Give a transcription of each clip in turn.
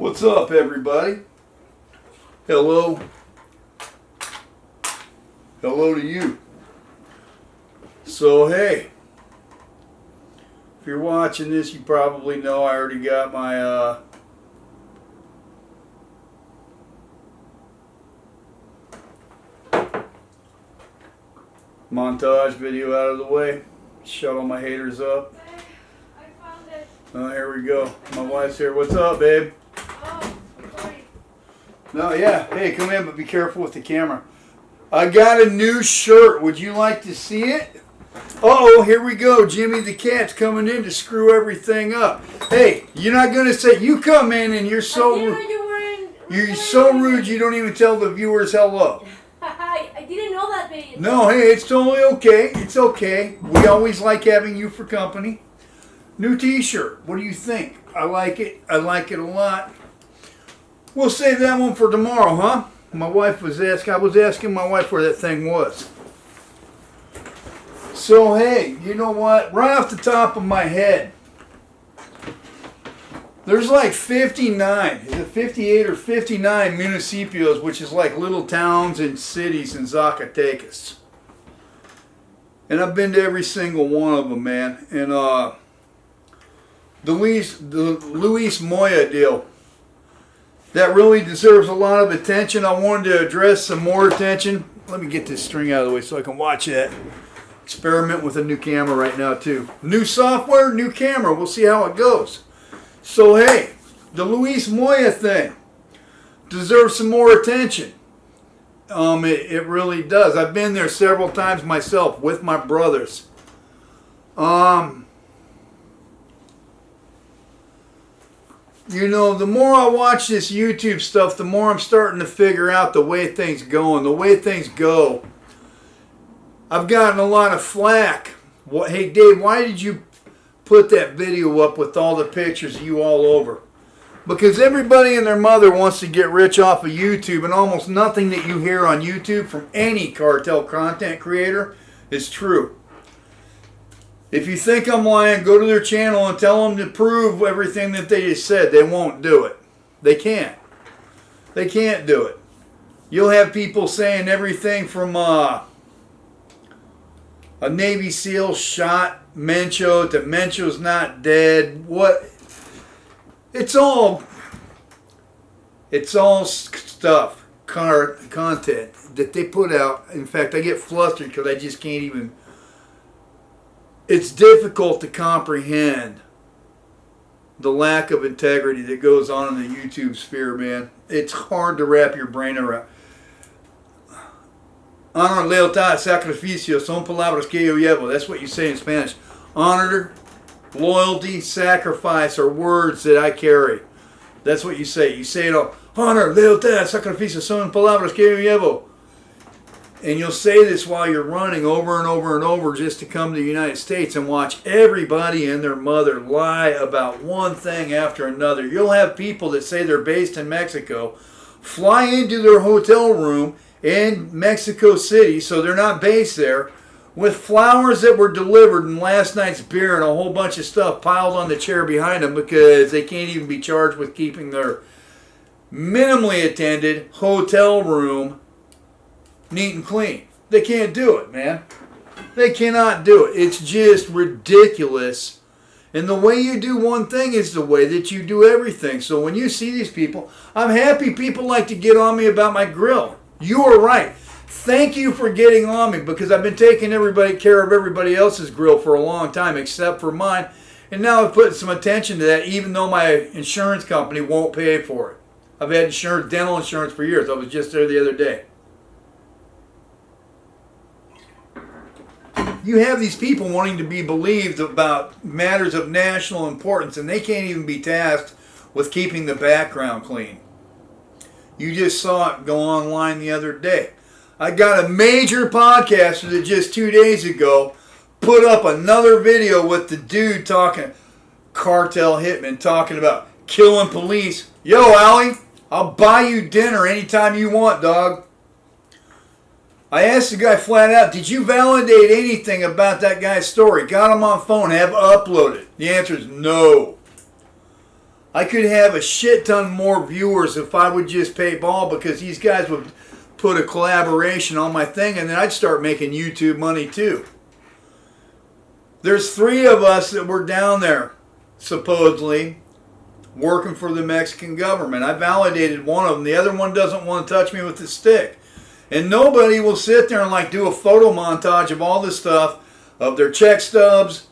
What's up, everybody? Hello. Hello to you. So, hey, if you're watching this, you probably know I already got my montage video out of the way. Shut all my haters up. I found it. Oh, here we go. My wife's here. What's up, babe? Oh, sorry. No, yeah. Hey, come in, but be careful with the camera. I got a new shirt. Would you like to see it? Uh-oh, here we go. Jimmy the Cat's coming in to screw everything up. Hey, you're not going to say, you come in and you're so rude. You're so rude you don't even tell the viewers hello. I didn't know that, baby. No, hey, it's totally okay. It's okay. We always like having you for company. New t-shirt. What do you think? I like it. I like it a lot. We'll save that one for tomorrow, huh? My wife was asking, I was asking my wife where that thing was. So, hey, you know what? Right off the top of my head, there's like 59, is it 58 or 59 municipios, which is like little towns and cities in Zacatecas. And I've been to every single one of them, man. And the Luis Moya deal, that really deserves a lot of attention. I wanted to address some more attention. Let me get this string out of the way so I can watch that. Experiment with a new camera right now, too. New software, new camera. We'll see how it goes. So, hey, the Luis Moya thing deserves some more attention. It really does. I've been there several times myself with my brothers. You know, the more I watch this YouTube stuff, the more I'm starting to figure out the way things go. And the way things go, I've gotten a lot of flack. Hey, Dave, why did you put that video up with all the pictures of you all over? Because everybody and their mother wants to get rich off of YouTube, and almost nothing that you hear on YouTube from any cartel content creator is true. If you think I'm lying, go to their channel and tell them to prove everything that they just said. They won't do it. They can't. They can't do it. You'll have people saying everything from a Navy SEAL shot Mencho to Mencho's not dead. What? It's all stuff, content that they put out. In fact, I get flustered because I just can't even. It's difficult to comprehend the lack of integrity that goes on in the YouTube sphere, man. It's hard to wrap your brain around. Honor, lealtad, sacrificio son palabras que yo llevo. That's what you say in Spanish. Honor, loyalty, sacrifice are words that I carry. That's what you say. You say it all. Honor, lealtad, sacrificio son palabras que yo llevo. And you'll say this while you're running over and over and over just to come to the United States and watch everybody and their mother lie about one thing after another. You'll have people that say they're based in Mexico fly into their hotel room in Mexico City, so they're not based there, with flowers that were delivered and last night's beer and a whole bunch of stuff piled on the chair behind them because they can't even be charged with keeping their minimally attended hotel room neat and clean. They can't do it, man. They cannot do it. It's just ridiculous. And the way you do one thing is the way that you do everything. So when you see these people, I'm happy people like to get on me about my grill. You are right. Thank you for getting on me, because I've been taking care of everybody else's grill for a long time except for mine. And now I've put some attention to that, even though my insurance company won't pay for it. I've had dental insurance for years. I was just there the other day. You have these people wanting to be believed about matters of national importance, and they can't even be tasked with keeping the background clean. You just saw it go online the other day. I got a major podcaster that just 2 days ago put up another video with the dude talking, cartel hitman, talking about killing police. Yo, Allie, I'll buy you dinner anytime you want, dog. I asked the guy flat out, did you validate anything about that guy's story? Got him on phone, have uploaded. The answer is no. I could have a shit ton more viewers if I would just pay ball, because these guys would put a collaboration on my thing, and then I'd start making YouTube money too. There's 3 of us that were down there, supposedly, working for the Mexican government. I validated one of them. The other one doesn't want to touch me with the stick. And nobody will sit there and like do a photo montage of all this stuff, of their check stubs,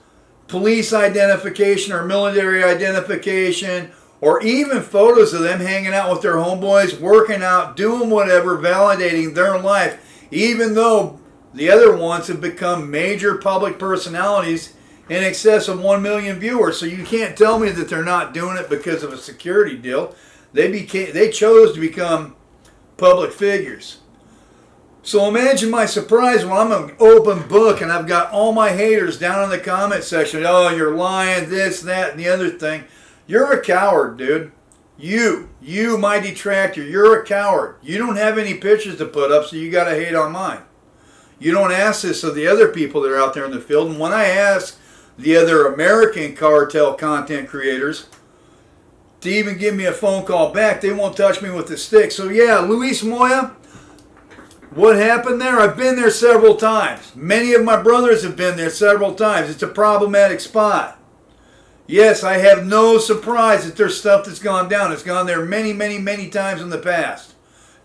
police identification or military identification, or even photos of them hanging out with their homeboys, working out, doing whatever, validating their life, even though the other ones have become major public personalities in excess of 1 million viewers. So you can't tell me that they're not doing it because of a security deal. They chose to become public figures. So imagine my surprise when I'm an open book and I've got all my haters down in the comment section. Oh, you're lying, this, that, and the other thing. You're a coward, dude. You, my detractor, you're a coward. You don't have any pictures to put up, so you got to hate on mine. You don't ask this of the other people that are out there in the field. And when I ask the other American cartel content creators to even give me a phone call back, they won't touch me with the stick. So yeah, Luis Moya, what happened there? I've been there several times. Many of my brothers have been there several times. It's a problematic spot. Yes, I have no surprise that there's stuff that's gone down. It's gone there many, many, many times in the past.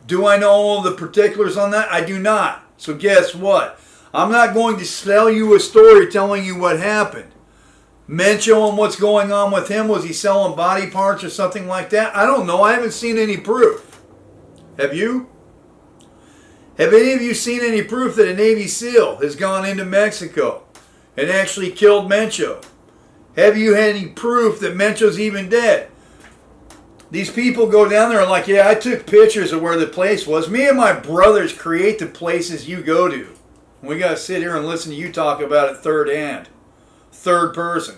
Do I know all the particulars on that? I do not. So guess what? I'm not going to sell you a story telling you what happened. Mencho and what's going on with him. Was he selling body parts or something like that? I don't know. I haven't seen any proof. Have you? Have any of you seen any proof that a Navy SEAL has gone into Mexico and actually killed Mencho? Have you had any proof that Mencho's even dead? These people go down there and like, yeah, I took pictures of where the place was. Me and my brothers create the places you go to. We got to sit here and listen to you talk about it third hand. Third person.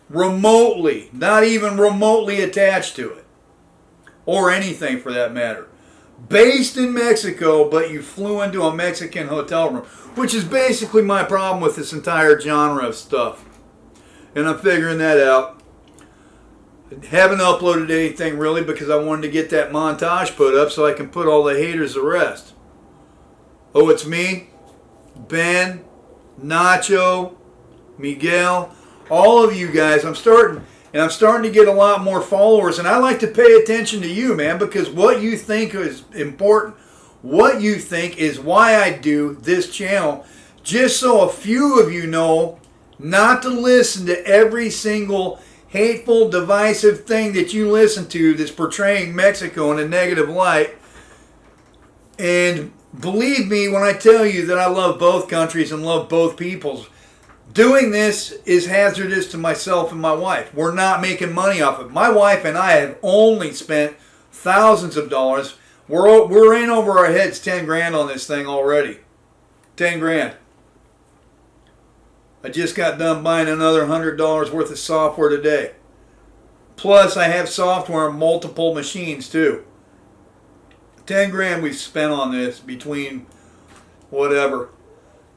Remotely. Not even remotely attached to it. Or anything for that matter. Based in Mexico, but you flew into a Mexican hotel room. Which is basically my problem with this entire genre of stuff. And I'm figuring that out. Haven't uploaded anything really because I wanted to get that montage put up so I can put all the haters to rest. Oh, it's me, Ben, Nacho, Miguel, all of you guys. I'm starting to get a lot more followers, and I like to pay attention to you, man, because what you think is important. What you think is why I do this channel, just so a few of you know not to listen to every single hateful, divisive thing that you listen to that's portraying Mexico in a negative light. And believe me when I tell you that I love both countries and love both peoples. Doing this is hazardous to myself and my wife. We're not making money off it. My wife and I have only spent thousands of dollars. We're in over our heads 10 grand on this thing already. 10 grand. I just got done buying another $100 worth of software today. Plus, I have software on multiple machines too. 10 grand we've spent on this between whatever.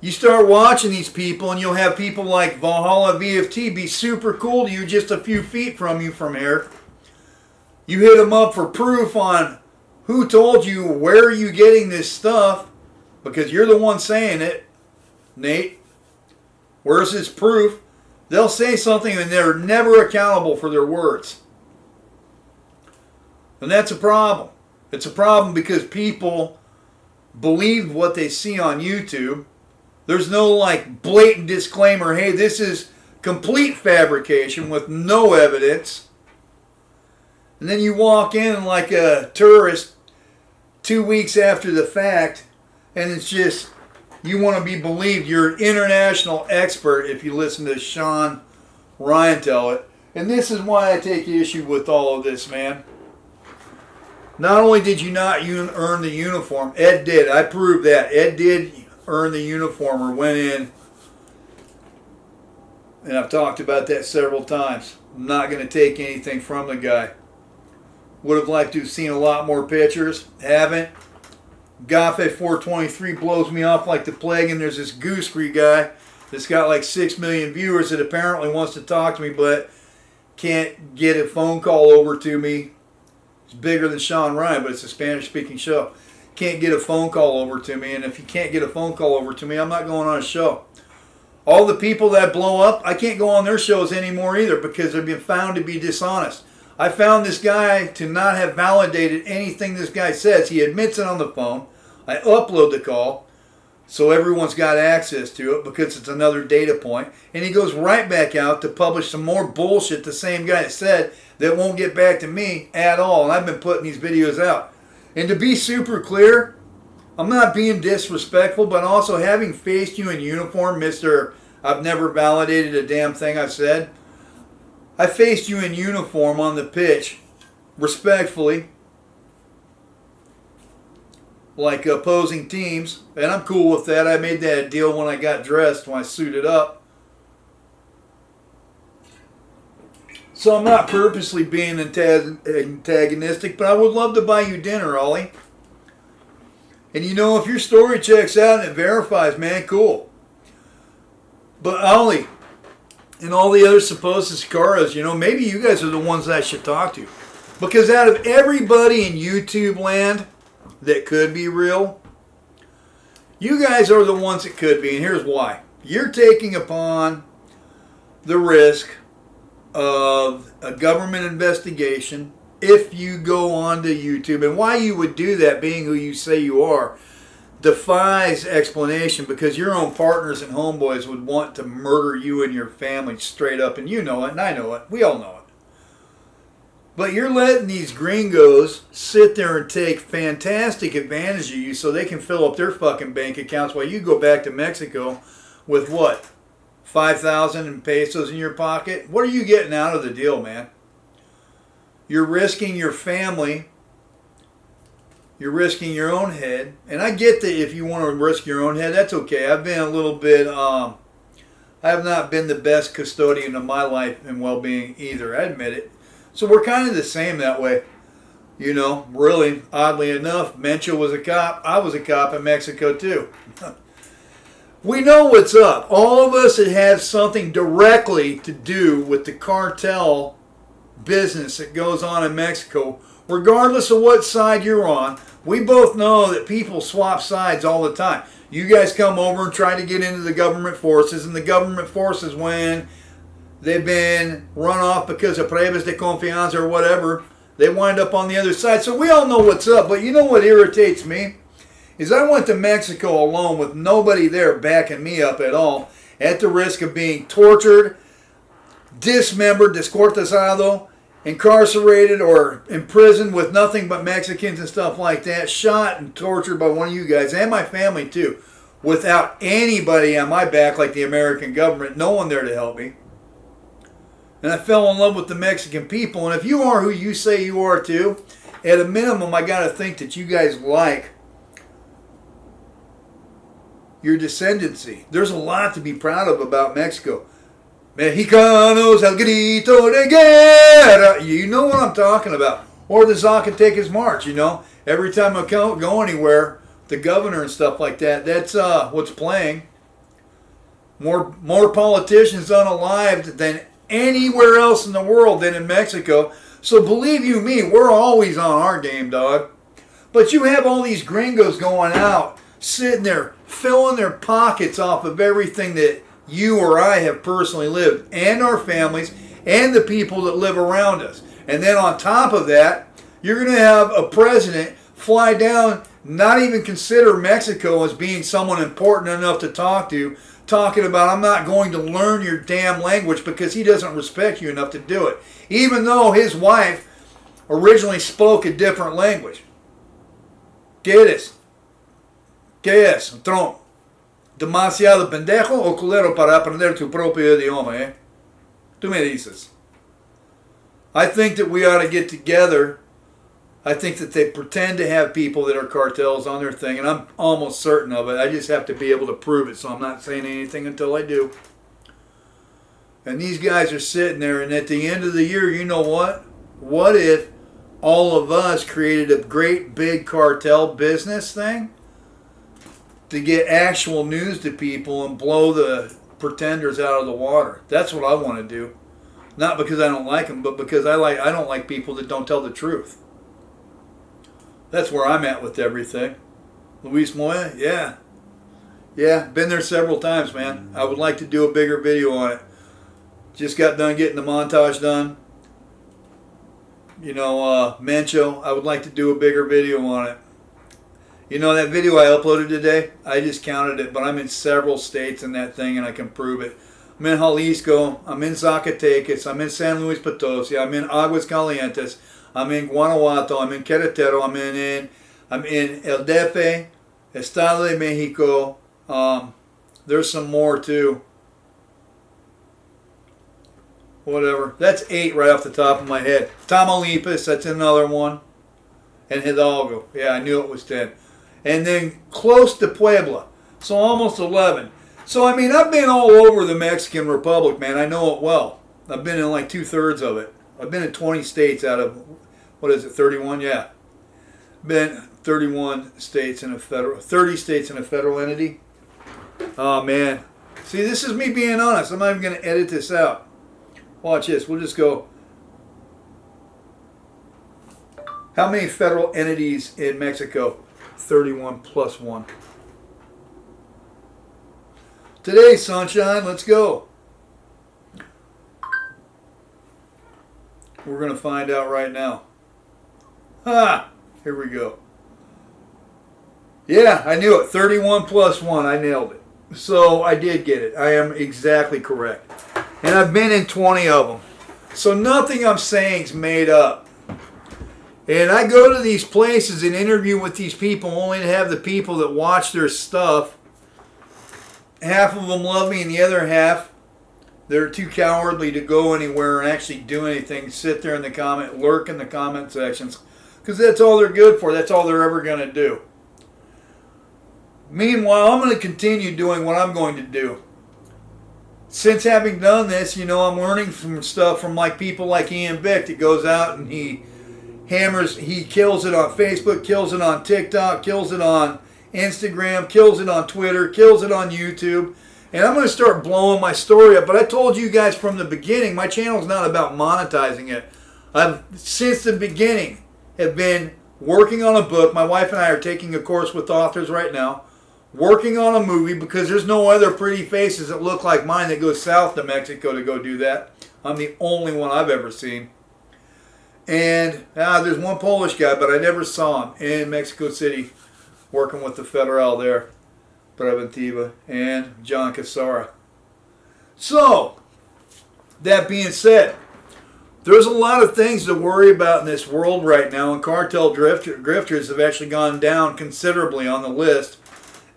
You start watching these people and you'll have people like Valhalla VFT be super cool to you just a few feet from you from here. You hit them up for proof on who told you, where are you getting this stuff, because you're the one saying it, Nate. Where's his proof? They'll say something and they're never accountable for their words. And that's a problem. It's a problem because people believe what they see on YouTube. There's no like blatant disclaimer, hey, this is complete fabrication with no evidence. And then you walk in like a tourist 2 weeks after the fact and it's just, you want to be believed. You're an international expert if you listen to Sean Ryan tell it. And this is why I take issue with all of this, man. Not only did you not earn the uniform, Ed did. I proved that. Ed did earn the uniform or went in. And I've talked about that several times. I'm not going to take anything from the guy. Would have liked to have seen a lot more pictures. Haven't. Gafe 423 blows me off like the plague, and there's this Goosery guy that's got like 6 million viewers that apparently wants to talk to me, but can't get a phone call over to me. It's bigger than Sean Ryan, but it's a Spanish-speaking show. Can't get a phone call over to me, and if you can't get a phone call over to me, I'm not going on a show. All the people that blow up, I can't go on their shows anymore either because they've been found to be dishonest. I found this guy to not have validated anything this guy says. He admits it on the phone. I upload the call so everyone's got access to it because it's another data point. And he goes right back out to publish some more bullshit the same guy said that won't get back to me at all. And I've been putting these videos out. And to be super clear, I'm not being disrespectful, but also having faced you in uniform, Mr. I've never validated a damn thing I've said. I faced you in uniform on the pitch, respectfully, like opposing teams, and I'm cool with that. I made that deal when I got dressed, when I suited up. So I'm not purposely being antagonistic, but I would love to buy you dinner, Ollie. And you know, if your story checks out and it verifies, man, cool. But Ollie, and all the other supposed Scaras, you know, maybe you guys are the ones that I should talk to. Because out of everybody in YouTube land that could be real, you guys are the ones that could be. And here's why. You're taking upon the risk of a government investigation if you go onto YouTube. And why you would do that, being who you say you are, defies explanation, because your own partners and homeboys would want to murder you and your family straight up, and you know it, and I know it, we all know it. But you're letting these gringos sit there and take fantastic advantage of you so they can fill up their fucking bank accounts while you go back to Mexico with what? 5,000 pesos in your pocket? What are you getting out of the deal, man? You're risking your family. You're risking your own head. And I get that if you want to risk your own head, that's okay. I've been a little bit, I have not been the best custodian of my life and well-being either. I admit it. So we're kind of the same that way. You know, really, oddly enough, Mencho was a cop. I was a cop in Mexico too. We know what's up. All of us that have something directly to do with the cartel business that goes on in Mexico, regardless of what side you're on, we both know that people swap sides all the time. You guys come over and try to get into the government forces, and the government forces, when they've been run off because of pruebas de confianza or whatever, they wind up on the other side. So we all know what's up. But you know what irritates me? Is I went to Mexico alone with nobody there backing me up at all, at the risk of being tortured, dismembered, descuartizado, incarcerated, or imprisoned with nothing but Mexicans and stuff like that, shot and tortured by one of you guys, and my family too, without anybody on my back like the American government, no one there to help me. And I fell in love with the Mexican people, and if you are who you say you are too, at a minimum, I got to think that you guys like your descendancy. There's a lot to be proud of about Mexico. Mexicanos al grito de guerra. You know what I'm talking about. Or the Zacatecas March, you know. Every time I go anywhere, the governor and stuff like that, that's what's playing. More politicians unalived than anywhere else in the world than in Mexico. So believe you me, we're always on our game, dog. But you have all these gringos going out, sitting there, filling their pockets off of everything that you or I have personally lived, and our families, and the people that live around us. And then on top of that, you're going to have a president fly down, not even consider Mexico as being someone important enough to talk to, talking about, I'm not going to learn your damn language because he doesn't respect you enough to do it. Even though his wife originally spoke a different language. ¿Qué eres? ¿Qué es? Trump. ¿Demasiado pendejo o culero para aprender tu propio idioma, eh? Tú me dices. I think that we ought to get together. I think that they pretend to have people that are cartels on their thing, and I'm almost certain of it. I just have to be able to prove it, so I'm not saying anything until I do. And these guys are sitting there, and at the end of the year, you know what? What if all of us created a great big cartel business thing to get actual news to people and blow the pretenders out of the water? That's what I want to do. Not because I don't like them, but because I don't like people that don't tell the truth. That's where I'm at with everything. Luis Moya, yeah. Yeah, been there several times, man. I would like to do a bigger video on it. Just got done getting the montage done. You know, Mencho, I would like to do a bigger video on it. You know, that video I uploaded today, I just counted it, but I'm in several states in that thing, and I can prove it. I'm in Jalisco, I'm in Zacatecas, I'm in San Luis Potosi, I'm in Aguas Calientes, I'm in Guanajuato, I'm in Querétaro, I'm in El DF, Estado de Mexico. There's some more too. Whatever. That's 8 right off the top of my head. Tamaulipas, that's another one. And Hidalgo. Yeah, I knew it was 10. And then close to Puebla. So almost 11. So, I mean, I've been all over the Mexican Republic, man. I know it well. I've been in like 2/3 of it. I've been in 20 states out of, 31? Yeah. Been 31 states in a federal, 30 states in a federal entity. Oh, man. See, this is me being honest. I'm not even going to edit this out. Watch this. We'll just go. How many federal entities in Mexico? 31 plus 1. Today, sunshine, let's go. We're going to find out right now. Ha! Here we go. Yeah, I knew it. 31 plus 1. I nailed it. So I did get it. I am exactly correct. And I've been in 20 of them. So nothing I'm saying is made up. And I go to these places and interview with these people only to have the people that watch their stuff. Half of them love me and the other half, they're too cowardly to go anywhere and actually do anything. Sit there in the comment, lurk in the comment sections. Because that's all they're good for. That's all they're ever going to do. Meanwhile, I'm going to continue doing what I'm going to do. Since having done this, you know, I'm learning from stuff from like people like Ian Vick that goes out and he kills it on Facebook, kills it on TikTok, kills it on Instagram, kills it on Twitter, kills it on YouTube. And I'm going to start blowing my story up. But I told you guys from the beginning, my channel is not about monetizing it. I've, since the beginning, have been working on a book. My wife and I are taking a course with authors right now. Working on a movie because there's no other pretty faces that look like mine that go south to Mexico to go do that. I'm the only one I've ever seen. And there's one Polish guy, but I never saw him in Mexico City working with the Federal there, Preventiva, and John Casara. So, that being said, there's a lot of things to worry about in this world right now, and cartel grifters have actually gone down considerably on the list.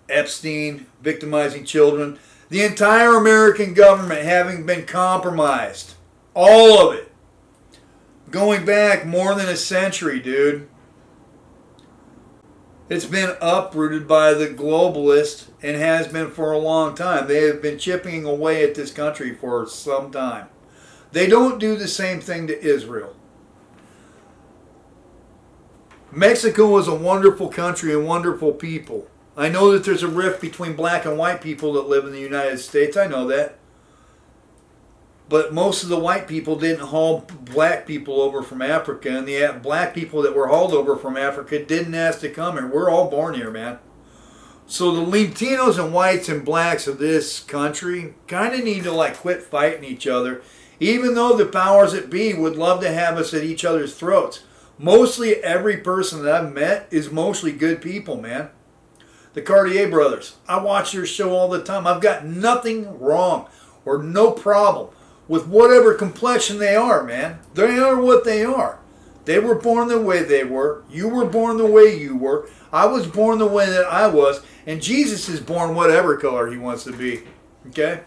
Epstein, victimizing children, the entire American government having been compromised. All of it. Going back more than a century, dude. It's been uprooted by the globalists and has been for a long time. They have been chipping away at this country for some time. They don't do the same thing to Israel. Mexico is a wonderful country and wonderful people. I know that there's a rift between black and white people that live in the United States. I know that. But most of the white people didn't haul black people over from Africa. And the black people that were hauled over from Africa didn't ask to come here. We're all born here, man. So the Latinos and whites and blacks of this country kind of need to like quit fighting each other. Even though the powers that be would love to have us at each other's throats. Mostly every person that I've met is mostly good people, man. The Cartier brothers. I watch their show all the time. I've got nothing wrong or no problem with whatever complexion they are, man. They are what they are. They were born the way they were. You were born the way you were. I was born the way that I was. And Jesus is born whatever color he wants to be. Okay?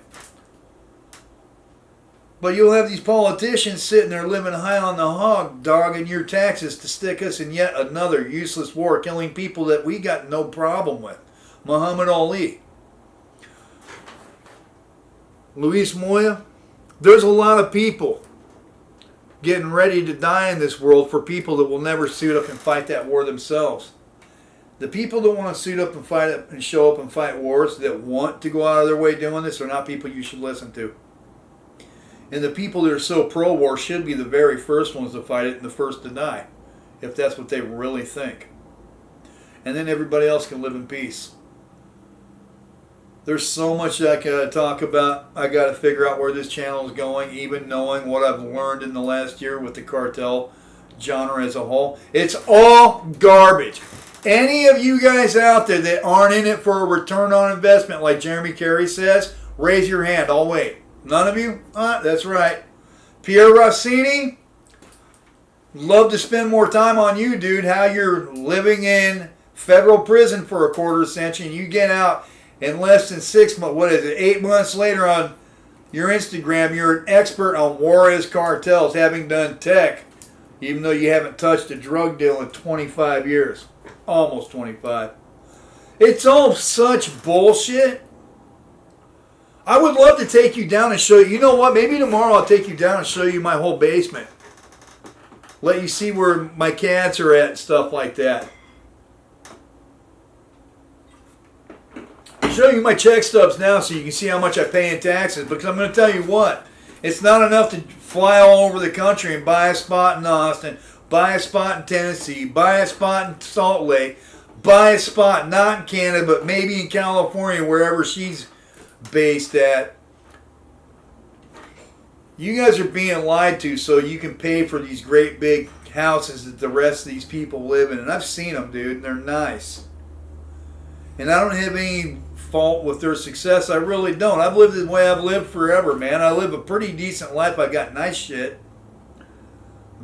But you'll have these politicians sitting there living high on the hog, dogging your taxes to stick us in yet another useless war, killing people that we got no problem with. Muhammad Ali. Luis Moya. There's a lot of people getting ready to die in this world for people that will never suit up and fight that war themselves. The people that want to suit up and fight it and show up and fight wars that want to go out of their way doing this are not people you should listen to. And the people that are so pro-war should be the very first ones to fight it and the first to die, if that's what they really think. And then everybody else can live in peace. There's so much that I gotta talk about. I gotta figure out where this channel is going, even knowing what I've learned in the last year with the cartel genre as a whole. It's all garbage. Any of you guys out there that aren't in it for a return on investment, like Jeremy Carey says, raise your hand. I'll wait. None of you? That's right. Pierre Rossini, love to spend more time on you, dude. How you're living in federal prison for a quarter century and you get out in less than 6 months. What is it? 8 months later on your Instagram, you're an expert on Juarez cartels, having done tech, even though you haven't touched a drug deal in 25 years. Almost 25. It's all such bullshit. I would love to take you down and show you. You know what? Maybe tomorrow I'll take you down and show you my whole basement. Let you see where my cats are at and stuff like that. I'll show you my check stubs now so you can see how much I pay in taxes. Because I'm going to tell you what. It's not enough to fly all over the country and buy a spot in Austin, buy a spot in Tennessee, buy a spot in Salt Lake, buy a spot not in Canada but maybe in California, wherever she's based at. You guys are being lied to so you can pay for these great big houses that the rest of these people live in. And I've seen them, dude, and they're nice. And I don't have any fault with their success. I really don't. I've lived the way I've lived forever, man. I live a pretty decent life. I got nice shit.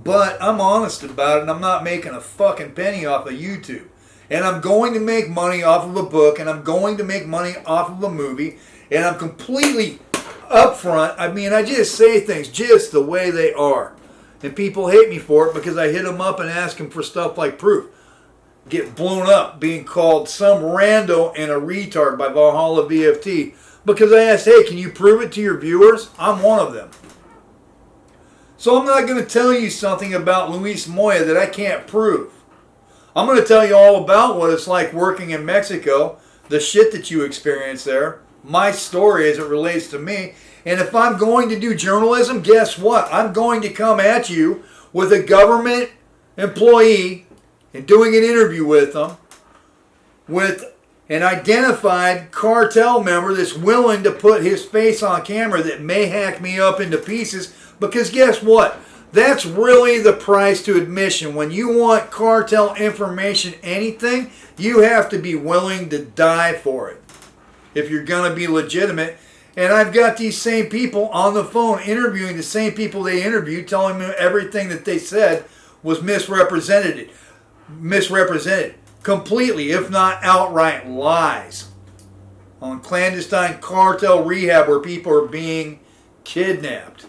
But I'm honest about it, and I'm not making a fucking penny off of YouTube. And I'm going to make money off of a book, and I'm going to make money off of a movie, and I'm completely upfront. I mean, I just say things just the way they are. And people hate me for it because I hit them up and ask them for stuff like proof. Get blown up being called some rando and a retard by Valhalla VFT because I asked, hey, can you prove it to your viewers? I'm one of them. So I'm not going to tell you something about Luis Moya that I can't prove. I'm going to tell you all about what it's like working in Mexico, the shit that you experience there, my story as it relates to me. And if I'm going to do journalism, guess what? I'm going to come at you with a government employee and doing an interview with them with an identified cartel member that's willing to put his face on camera that may hack me up into pieces. Because guess what? That's really the price to admission. When you want cartel information, anything, you have to be willing to die for it if you're going to be legitimate. And I've got these same people on the phone interviewing the same people they interviewed, telling me everything that they said was misrepresented completely, if not outright lies on clandestine cartel rehab where people are being kidnapped.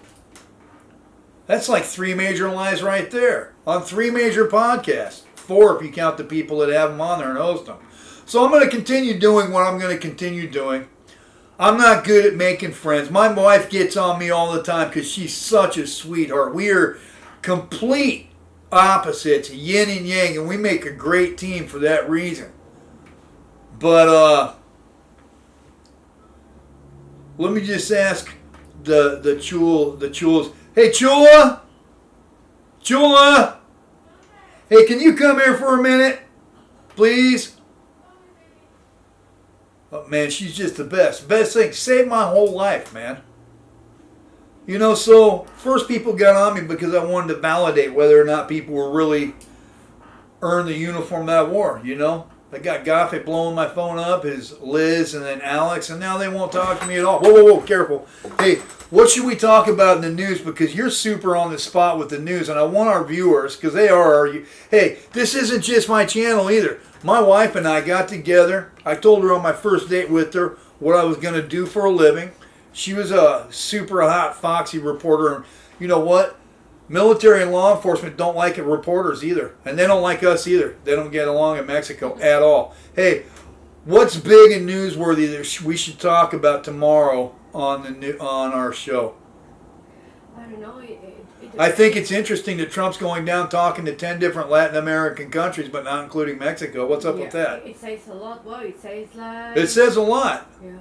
That's like 3 major lies right there on 3 major podcasts. 4 if you count the people that have them on there and host them. So I'm going to continue doing what I'm going to continue doing. I'm not good at making friends. My wife gets on me all the time because she's such a sweetheart. We are complete opposites, yin and yang, and we make a great team for that reason. But let me just ask the Chuls. Hey, Chula? Chula? Hey, can you come here for a minute? Please? Oh, man, she's just the best. Best thing. Saved my whole life, man. You know, so first people got on me because I wanted to validate whether or not people were really earned the uniform that I wore, you know? I got Goffett blowing my phone up, his Liz, and then Alex, and now they won't talk to me at all. Whoa, whoa, whoa, careful. Hey, what should we talk about in the news? Because you're super on the spot with the news, and I want our viewers, because they are, hey, this isn't just my channel either. My wife and I got together. I told her on my first date with her what I was going to do for a living. She was a super hot, foxy reporter, and you know what? Military and law enforcement don't like reporters either. And they don't like us either. They don't get along in Mexico at all. Hey, what's big and newsworthy that we should talk about tomorrow on our show? I don't know. I think it's interesting that Trump's going down talking to 10 different Latin American countries, but not including Mexico. What's up with that? It says a lot. Well, it says like... It says a lot. Yeah.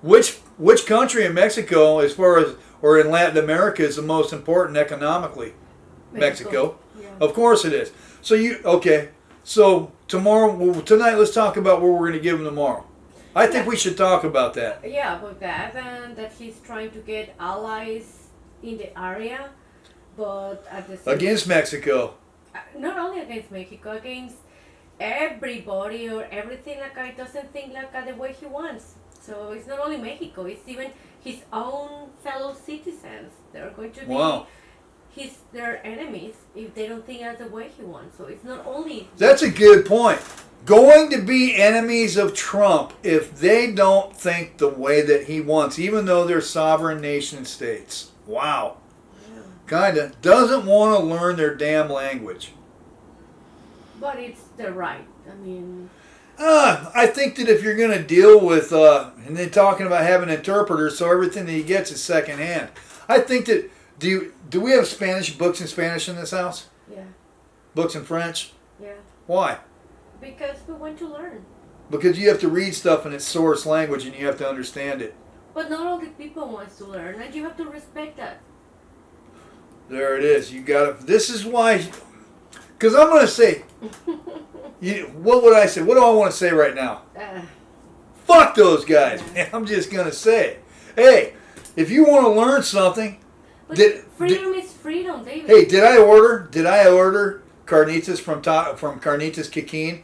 Which country in Mexico, as far as or in Latin America, is the most important economically? Mexico. Yeah. Of course it is. So okay. So tonight, let's talk about what we're going to give him tomorrow. I think we should talk about that. Yeah, about that, and that he's trying to get allies in the area, but at the same Against Mexico. not only against Mexico, against everybody or everything. Like it doesn't think like the way he wants. So it's not only Mexico; it's even his own fellow citizens. They're going to be their enemies if they don't think as the way he wants. So it's not only. That's a good point. Going to be enemies of Trump if they don't think the way that he wants, even though they're sovereign nation states. Wow. Yeah. Kinda. Doesn't want to learn their damn language. But it's the right. I mean. I think that if you're going to deal with, and then talking about having interpreters, so everything that he gets is secondhand. I think that, do we have books in Spanish in this house? Yeah. Books in French? Yeah. Why? Because we want to learn. Because you have to read stuff in its source language and you have to understand it. But not all the people wants to learn, and you have to respect that. There it is. You got to. This is why. Because I'm going to say. What would I say? What do I want to say right now? Fuck those guys, man. I'm just going to say. Hey, if you want to learn something. But freedom is freedom, David. Hey, did I order carnitas from Carnitas Kikín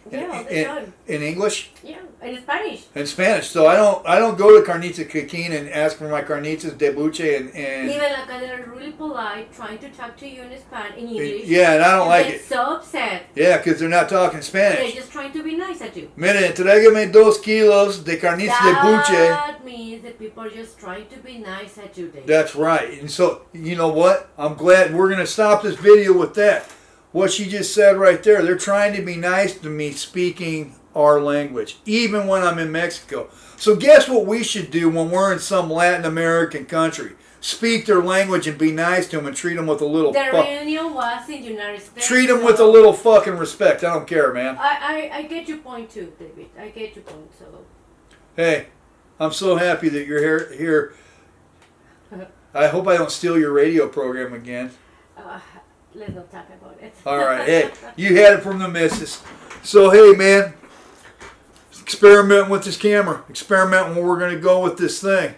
in English? Yeah, and in Spanish. In Spanish. So I don't go to Carnitas Kikín and ask for my carnitas de buche and even like they're really polite, trying to talk to you in English. Yeah, and I don't like it. So upset. Yeah, because they're not talking Spanish. They're just trying to be nice at you. Mire, tráigame 2 kilos de carnitas de buche. That means that people are just trying to be nice at you, David. That's right. And so, you know what? I'm glad we're going to stop this video with that. What she just said right there. They're trying to be nice to me speaking our language, even when I'm in Mexico. So guess what we should do when we're in some Latin American country? Speak their language and be nice to them and treat them with a little... The reunion was in the United States. Treat them with a little fucking respect. I don't care, man. I get your point too, David. I get your point, so... Hey, I'm so happy that you're here. I hope I don't steal your radio program again. Let's not talk about it. All right. Hey, you had it from the missus. So, hey, man, experimenting with this camera. Experimenting where we're going to go with this thing.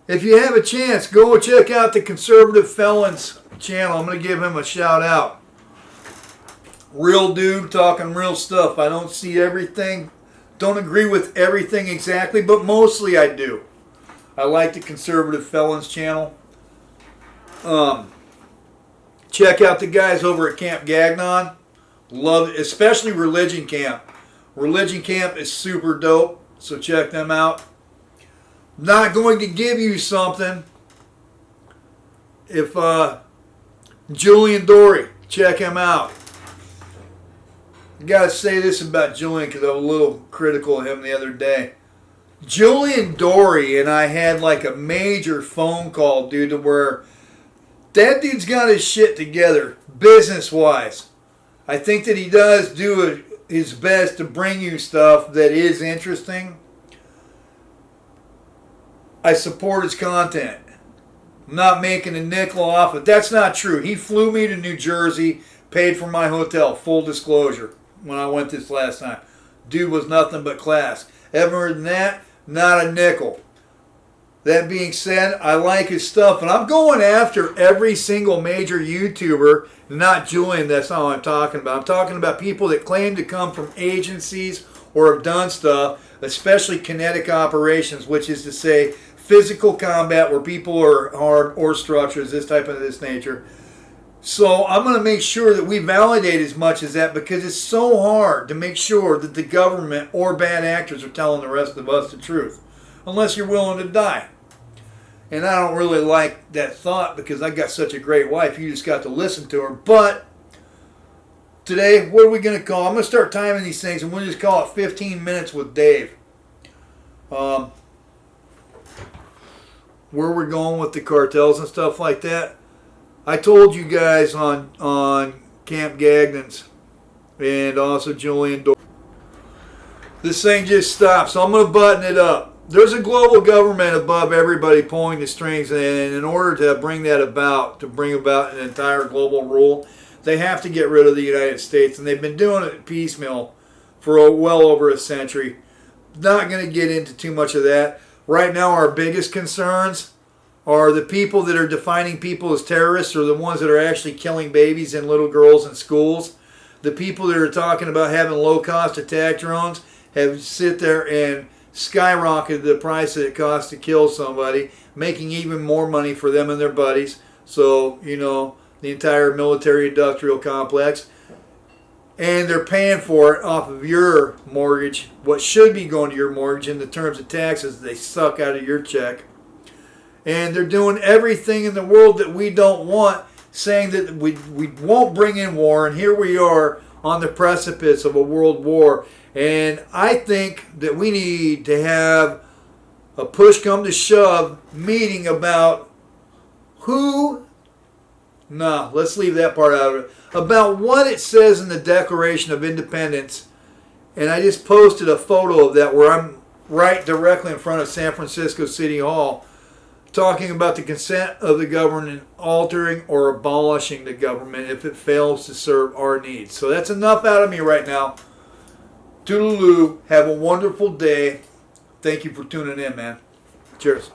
If you have a chance, go check out the Conservative Felons channel. I'm going to give him a shout out. Real dude talking real stuff. I don't see everything. Don't agree with everything exactly, but mostly I do. I like the Conservative Felons channel. Check out the guys over at Camp Gagnon. Love it, especially Religion Camp. Religion Camp is super dope, so check them out. Not going to give you something if Julian Dory, check him out. I gotta say this about Julian because I was a little critical of him the other day. Julian Dory and I had like a major phone call, dude, to where that dude's got his shit together, business-wise. I think that he does do his best to bring you stuff that is interesting. I support his content. I'm not making a nickel off it. That's not true. He flew me to New Jersey, paid for my hotel, full disclosure, when I went this last time. Dude was nothing but class. Other than that, not a nickel. That being said, I like his stuff, and I'm going after every single major YouTuber, not Julian, that's not what I'm talking about. I'm talking about people that claim to come from agencies or have done stuff, especially kinetic operations, which is to say physical combat where people are hard or structures, this type of this nature. So I'm going to make sure that we validate as much as that because it's so hard to make sure that the government or bad actors are telling the rest of us the truth. Unless you're willing to die. And I don't really like that thought because I got such a great wife. You just got to listen to her. But today, what are we going to call? I'm going to start timing these things and we'll just call it 15 minutes with Dave. Where we're going with the cartels and stuff like that. I told you guys on Camp Gagnon's and also Julian Dory. This thing just stopped, so I'm going to button it up. There's a global government above everybody pulling the strings, and in order to bring that about, to bring about an entire global rule, they have to get rid of the United States, and they've been doing it piecemeal for well over a century. Not going to get into too much of that. Right now, our biggest concerns are the people that are defining people as terrorists, or the ones that are actually killing babies and little girls in schools. The people that are talking about having low-cost attack drones have sit there and skyrocketed the price that it costs to kill somebody, making even more money for them and their buddies. So, you know, the entire military-industrial complex. And they're paying for it off of your mortgage, what should be going to your mortgage in the terms of taxes they suck out of your check. And they're doing everything in the world that we don't want, saying that we won't bring in war, and here we are on the precipice of a world war. And I think that we need to have a push come to shove meeting about who, no, let's leave that part out of it, about what it says in the Declaration of Independence. And I just posted a photo of that where I'm right directly in front of San Francisco City Hall, talking about the consent of the government altering or abolishing the government if it fails to serve our needs. So that's enough out of me right now. Toodaloo. Have a wonderful day. Thank you for tuning in, man. Cheers.